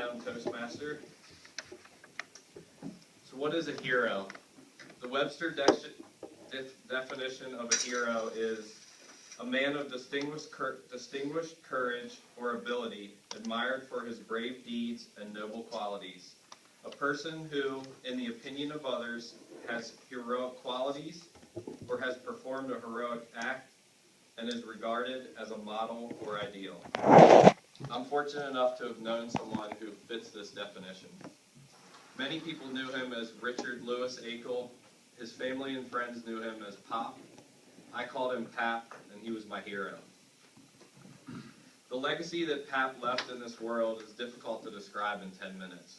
renowned Toastmaster. So what is a hero? The Webster definition of a hero is a man of distinguished courage or ability, admired for his brave deeds and noble qualities. A person who, in the opinion of others, has heroic qualities or has performed a heroic act and is regarded as a model or ideal. I'm fortunate enough to have known someone who fits this definition. Many people knew him as Richard Louis Akel. His family and friends knew him as Pop. I called him Pap, and he was my hero. The legacy that Pap left in this world is difficult to describe in 10 minutes.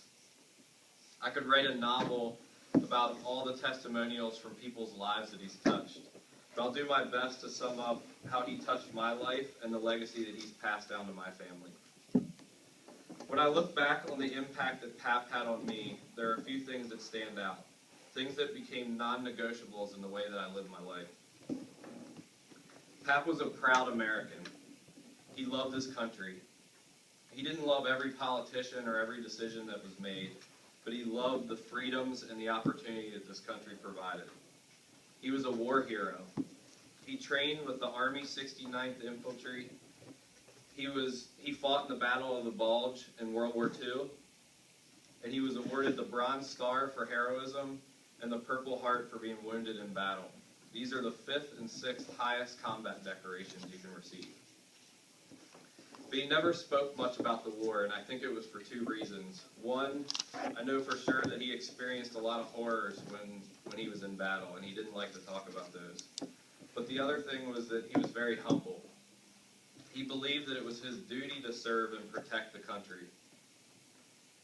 I could write a novel about all the testimonials from people's lives that he's touched, but I'll do my best to sum up how he touched my life and the legacy that he's passed down to my family. When I look back on the impact that Pap had on me, there are a few things that stand out, things that became non-negotiables in the way that I live my life. Pap was a proud American. He loved his country. He didn't love every politician or every decision that was made, but he loved the freedoms and the opportunity that this country provided. He was a war hero. He trained with the Army 69th Infantry. He fought in the Battle of the Bulge in World War II, and he was awarded the Bronze Star for heroism and the Purple Heart for being wounded in battle. These are the 5th and 6th highest combat decorations you can receive. But he never spoke much about the war, and I think it was for 2 reasons. One, I know for sure that he experienced a lot of horrors when he was in battle, and he didn't like to talk about those. But the other thing was that he was very humble. He believed that it was his duty to serve and protect the country.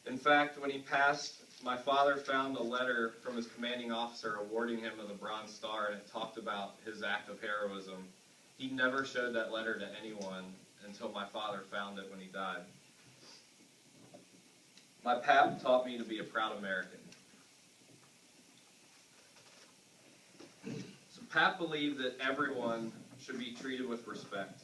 In fact, when he passed, my father found a letter from his commanding officer awarding him the Bronze Star, and it talked about his act of heroism. He never showed that letter to anyone until my father found it when he died. My Pap taught me to be a proud American. So Pap believed that everyone should be treated with respect.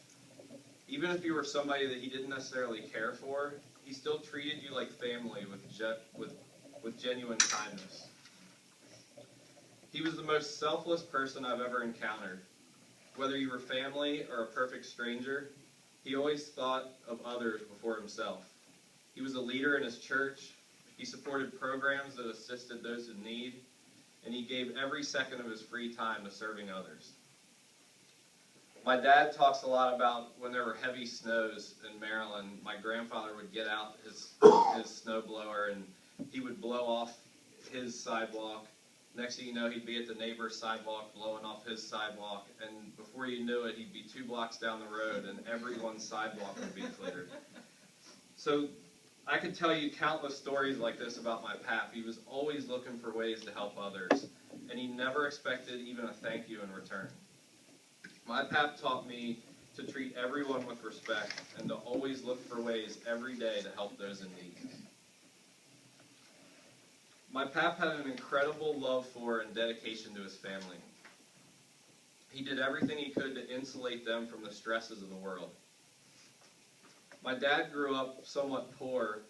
Even if you were somebody that he didn't necessarily care for, he still treated you like family with genuine kindness. He was the most selfless person I've ever encountered. Whether you were family or a perfect stranger, he always thought of others before himself. He was a leader in his church. He supported programs that assisted those in need, and he gave every second of his free time to serving others. My dad talks a lot about when there were heavy snows in Maryland, my grandfather would get out his snowblower and he would blow off his sidewalk. Next thing you know, he'd be at the neighbor's sidewalk blowing off his sidewalk, and before you knew it, he'd be 2 blocks down the road and everyone's sidewalk would be cleared. So I could tell you countless stories like this about my Pap. He was always looking for ways to help others, and he never expected even a thank you in return. My Pap taught me to treat everyone with respect and to always look for ways every day to help those in need. My Pap had an incredible love for and dedication to his family. He did everything he could to insulate them from the stresses of the world. My dad grew up somewhat poor,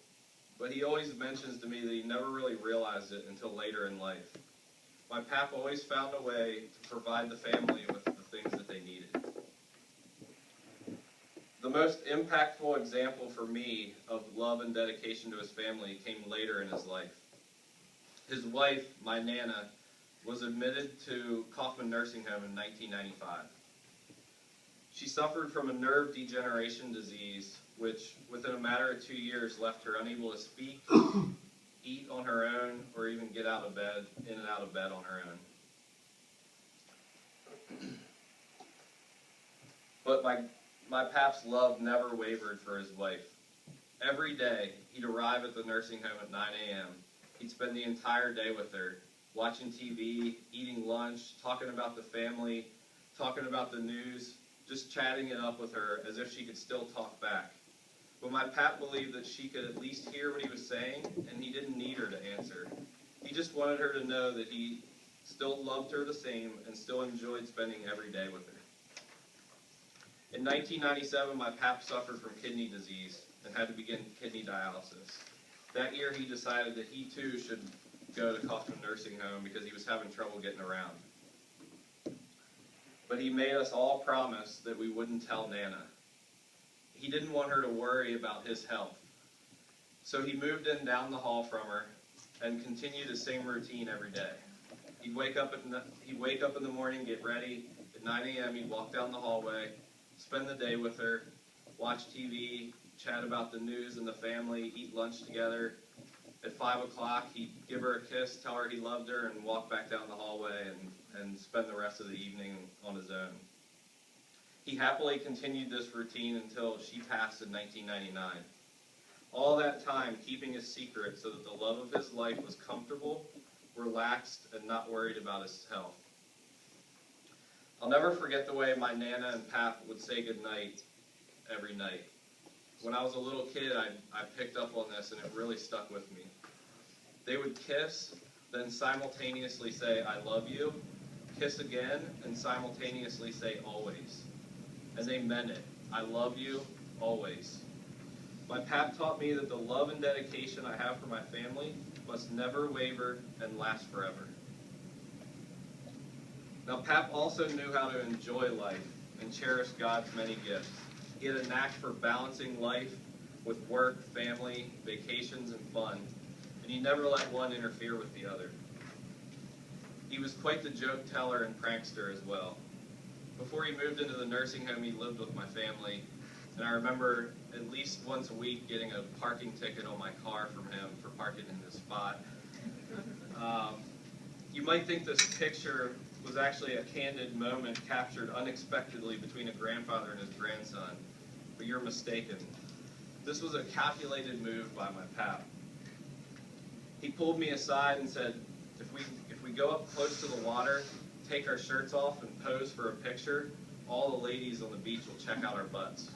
but he always mentions to me that he never really realized it until later in life. My Pap always found a way to provide the family with the things that they needed. The most impactful example for me of love and dedication to his family came later in his life. His wife, my Nana, was admitted to Kaufman Nursing Home in 1995. She suffered from a nerve degeneration disease, which within a matter of 2 years left her unable to speak, eat on her own, or even get out of bed, in and out of bed on her own. But my Pap's love never wavered for his wife. Every day, he'd arrive at the nursing home at 9 a.m. He'd spend the entire day with her, watching TV, eating lunch, talking about the family, talking about the news, just chatting it up with her as if she could still talk back. But my Pap believed that she could at least hear what he was saying, and he didn't need her to answer. He just wanted her to know that he still loved her the same and still enjoyed spending every day with her. In 1997, my Pap suffered from kidney disease and had to begin kidney dialysis. That year he decided that he too should go to Kaufman Nursing Home because he was having trouble getting around. But he made us all promise that we wouldn't tell Nana. He didn't want her to worry about his health. So he moved in down the hall from her and continued the same routine every day. He'd wake up in the morning, get ready. At 9 a.m. he'd walk down the hallway, spend the day with her, watch TV, chat about the news and the family, eat lunch together. At 5 o'clock, he'd give her a kiss, tell her he loved her, and walk back down the hallway and spend the rest of the evening on his own. He happily continued this routine until she passed in 1999. All that time keeping his secret so that the love of his life was comfortable, relaxed, and not worried about his health. I'll never forget the way my Nana and Pap would say goodnight every night. When I was a little kid, I picked up on this, and it really stuck with me. They would kiss, then simultaneously say, "I love you," kiss again, and simultaneously say, "always." And they meant it. I love you, always. My Pap taught me that the love and dedication I have for my family must never waver and last forever. Now, Pap also knew how to enjoy life and cherish God's many gifts. He had a knack for balancing life with work, family, vacations, and fun, and he never let one interfere with the other. He was quite the joke teller and prankster as well. Before he moved into the nursing home, he lived with my family, and I remember at least once a week getting a parking ticket on my car from him for parking in his spot. You might think this picture was actually a candid moment captured unexpectedly between a grandfather and his grandson, but you're mistaken. This was a calculated move by my Pap. He pulled me aside and said, if we go up close to the water, take our shirts off and pose for a picture, all the ladies on the beach will check out our butts.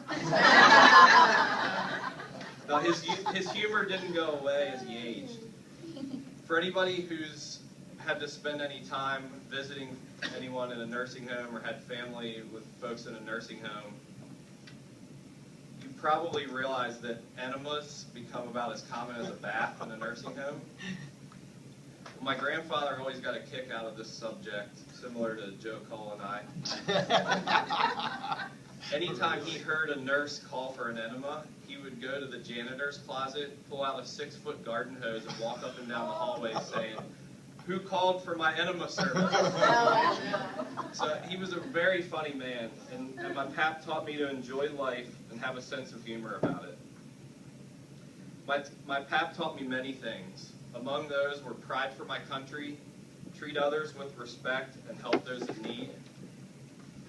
Now his humor didn't go away as he aged. For anybody who's had to spend any time visiting anyone in a nursing home or had family with folks in a nursing home, you probably realize that enemas become about as common as a bath in a nursing home. My grandfather always got a kick out of this subject, similar to Joe Cole and I. Anytime he heard a nurse call for an enema, he would go to the janitor's closet, pull out a 6-foot garden hose, and walk up and down the hallway saying, "Who called for my enema service?" So he was a very funny man, and my Pap taught me to enjoy life and have a sense of humor about it. My Pap taught me many things. Among those were pride for my country, treat others with respect and help those in need,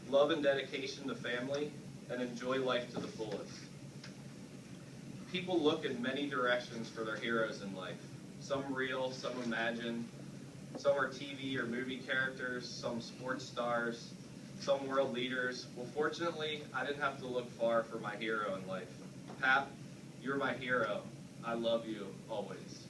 love and dedication to family, and enjoy life to the fullest. People look in many directions for their heroes in life. Some real, some imagined. Some are TV or movie characters, some sports stars, some world leaders. Well, fortunately, I didn't have to look far for my hero in life. Pap, you're my hero. I love you always.